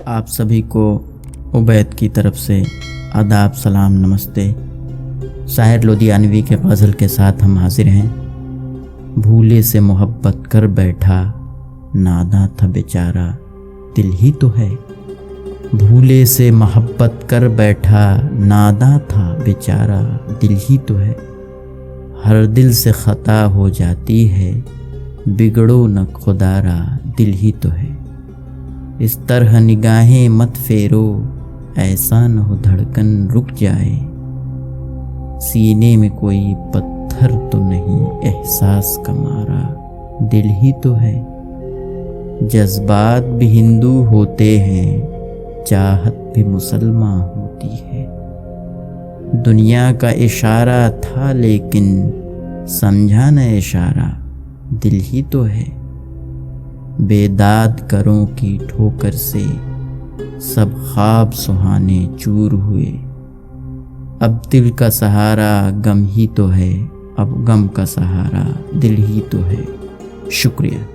آپ سبھی کو عبید کی طرف سے آداب، سلام، نمستے۔ شاعر لدھیانوی کے غزل کے ساتھ ہم حاضر ہیں۔ بھولے سے محبت کر بیٹھا، ناداں تھا بیچارہ دل ہی تو ہے۔ بھولے سے محبت کر بیٹھا، ناداں تھا بیچارہ دل ہی تو ہے۔ ہر دل سے خطا ہو جاتی ہے، بگڑو نہ خدا را دل ہی تو ہے۔ اس طرح نگاہیں مت پھیرو، ایسا نہ ہو دھڑکن رک جائے۔ سینے میں کوئی پتھر تو نہیں، احساس کا مارا دل ہی تو ہے۔ جذبات بھی ہندو ہوتے ہیں، چاہت بھی مسلمان ہوتی ہے۔ دنیا کا اشارہ تھا لیکن سمجھا نہ اشارہ دل ہی تو ہے۔ بیداد کروں کی ٹھوکر سے سب خواب سہانے چور ہوئے۔ اب دل کا سہارا غم ہی تو ہے، اب غم کا سہارا دل ہی تو ہے۔ شکریہ۔